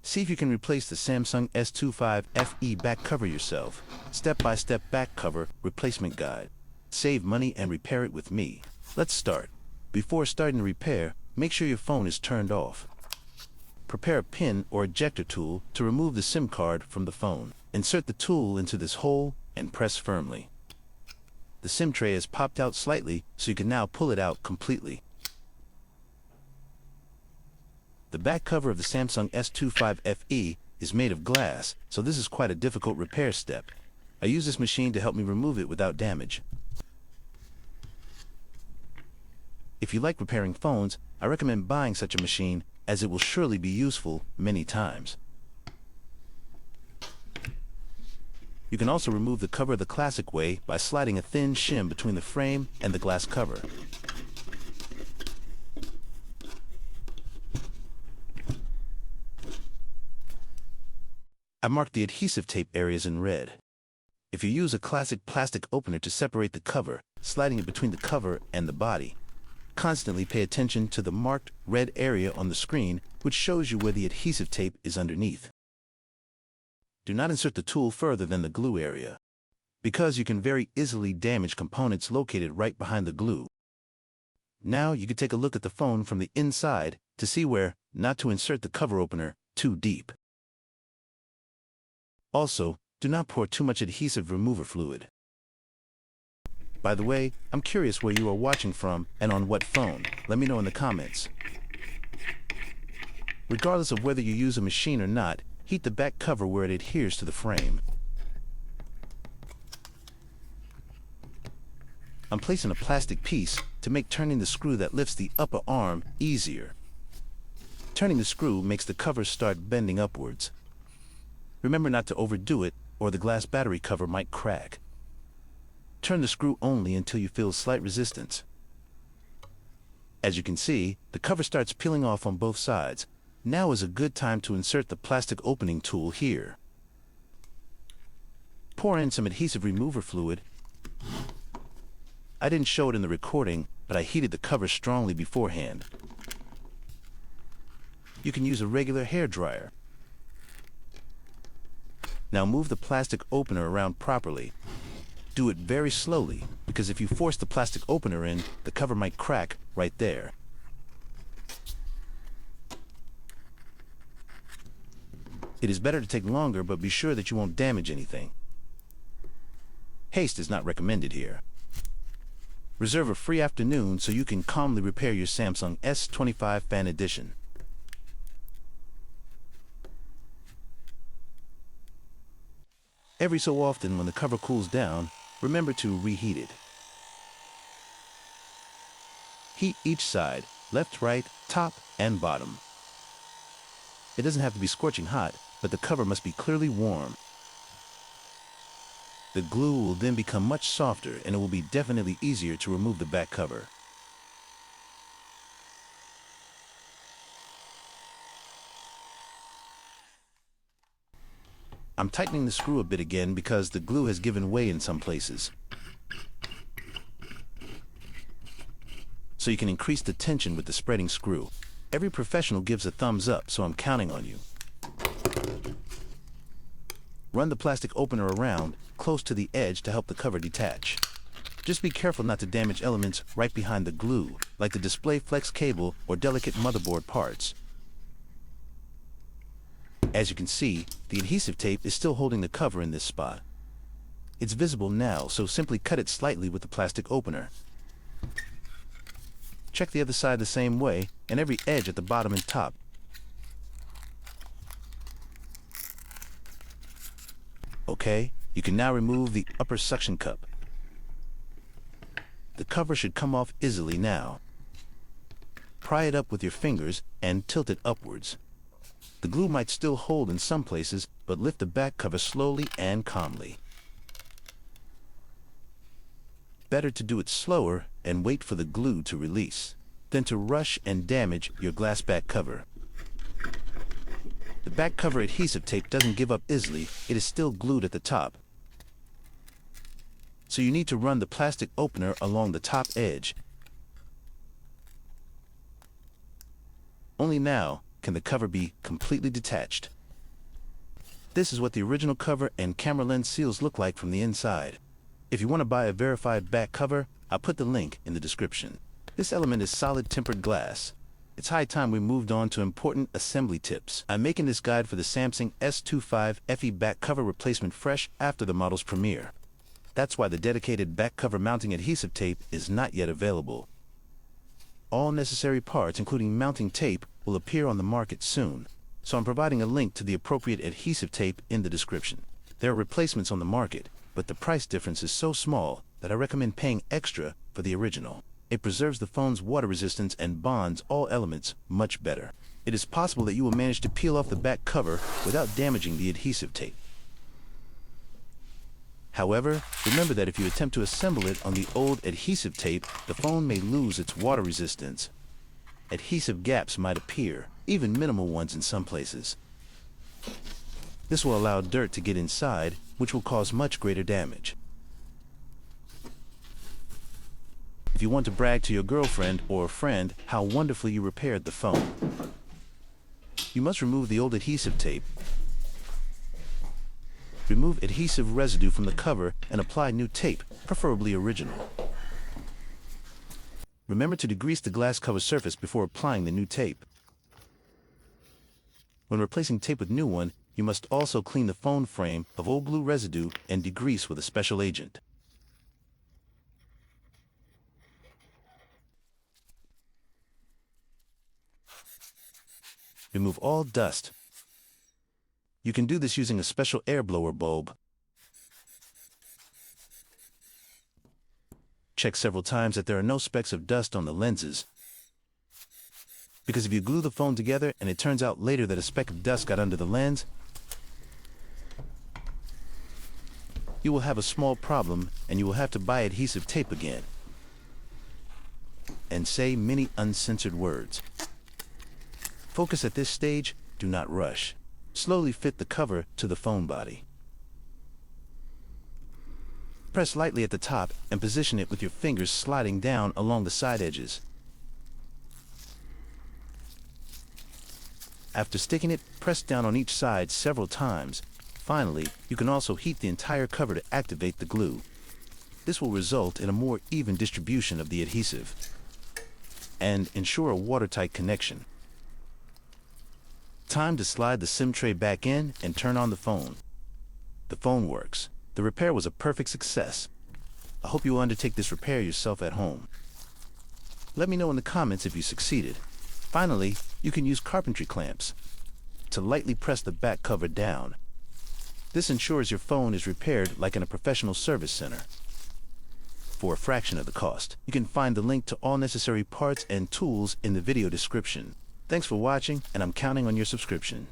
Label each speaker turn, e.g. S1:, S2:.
S1: See if you can replace the Samsung S25 FE back cover yourself. Step-by-step back cover replacement guide. Save money and repair it with me. Let's start. Before starting the repair, make sure your phone is turned off. Prepare a pin or ejector tool to remove the SIM card from the phone. Insert the tool into this hole and press firmly. The SIM tray has popped out slightly, so you can now pull it out completely. The back cover of the Samsung S25 FE is made of glass, so this is quite a difficult repair step. I use this machine to help me remove it without damage. If you like repairing phones, I recommend buying such a machine, as it will surely be useful many times. You can also remove the cover the classic way by sliding a thin shim between the frame and the glass cover. I marked the adhesive tape areas in red. If you use a classic plastic opener to separate the cover, sliding it between the cover and the body. Constantly pay attention to the marked red area on the screen, which shows you where the adhesive tape is underneath. Do not insert the tool further than the glue area, because you can very easily damage components located right behind the glue. Now you can take a look at the phone from the inside to see where not to insert the cover opener too deep. Also, do not pour too much adhesive remover fluid. By the way, I'm curious where you are watching from and on what phone. Let me know in the comments. Regardless of whether you use a machine or not, heat the back cover where it adheres to the frame. I'm placing a plastic piece to make turning the screw that lifts the upper arm easier. Turning the screw makes the cover start bending upwards. Remember not to overdo it, or the glass battery cover might crack. Turn the screw only until you feel slight resistance. As you can see, the cover starts peeling off on both sides. Now is a good time to insert the plastic opening tool here. Pour in some adhesive remover fluid. I didn't show it in the recording, but I heated the cover strongly beforehand. You can use a regular hairdryer. Now move the plastic opener around properly. Do it very slowly, because if you force the plastic opener in, the cover might crack right there. It is better to take longer, but be sure that you won't damage anything. Haste is not recommended here. Reserve a free afternoon so you can calmly repair your Samsung S25 Fan Edition. Every so often, when the cover cools down, remember to reheat it. Heat each side, left, right, top, and bottom. It doesn't have to be scorching hot, but the cover must be clearly warm. The glue will then become much softer, and it will be definitely easier to remove the back cover. I'm tightening the screw a bit again because the glue has given way in some places. So you can increase the tension with the spreading screw. Every professional gives a thumbs up, so I'm counting on you. Run the plastic opener around, close to the edge to help the cover detach. Just be careful not to damage elements right behind the glue, like the display flex cable or delicate motherboard parts. As you can see, the adhesive tape is still holding the cover in this spot. It's visible now, so simply cut it slightly with the plastic opener. Check the other side the same way, and every edge at the bottom and top. Okay, you can now remove the upper suction cup. The cover should come off easily now. Pry it up with your fingers and tilt it upwards. The glue might still hold in some places, but lift the back cover slowly and calmly. Better to do it slower and wait for the glue to release, than to rush and damage your glass back cover. The back cover adhesive tape doesn't give up easily, it is still glued at the top. So you need to run the plastic opener along the top edge. Only now, can the cover be completely detached. This is what the original cover and camera lens seals look like from the inside. If you want to buy a verified back cover, I'll put the link in the description. This element is solid tempered glass. It's high time we moved on to important assembly tips. I'm making this guide for the Samsung S25 FE back cover replacement fresh after the model's premiere. That's why the dedicated back cover mounting adhesive tape is not yet available. All necessary parts, including mounting tape, will appear on the market soon, so I'm providing a link to the appropriate adhesive tape in the description. There are replacements on the market, but the price difference is so small that I recommend paying extra for the original. It preserves the phone's water resistance and bonds all elements much better. It is possible that you will manage to peel off the back cover without damaging the adhesive tape. However, remember that if you attempt to assemble it on the old adhesive tape, the phone may lose its water resistance. Adhesive gaps might appear, even minimal ones in some places. This will allow dirt to get inside, which will cause much greater damage. If you want to brag to your girlfriend or a friend how wonderfully you repaired the phone, you must remove the old adhesive tape. Remove adhesive residue from the cover and apply new tape, preferably original. Remember to degrease the glass cover surface before applying the new tape. When replacing tape with new one, you must also clean the phone frame of old glue residue and degrease with a special agent. Remove all dust. You can do this using a special air blower bulb. Check several times that there are no specks of dust on the lenses, because if you glue the phone together and it turns out later that a speck of dust got under the lens, you will have a small problem and you will have to buy adhesive tape again and say many uncensored words. Focus at this stage, do not rush. Slowly fit the cover to the phone body. Press lightly at the top and position it with your fingers sliding down along the side edges. After sticking it, press down on each side several times. Finally, you can also heat the entire cover to activate the glue. This will result in a more even distribution of the adhesive and ensure a watertight connection. Time to slide the SIM tray back in and turn on the phone. The phone works. The repair was a perfect success. I hope you will undertake this repair yourself at home. Let me know in the comments if you succeeded. Finally, you can use carpentry clamps to lightly press the back cover down. This ensures your phone is repaired like in a professional service center for a fraction of the cost. You can find the link to all necessary parts and tools in the video description. Thanks for watching, and I'm counting on your subscription.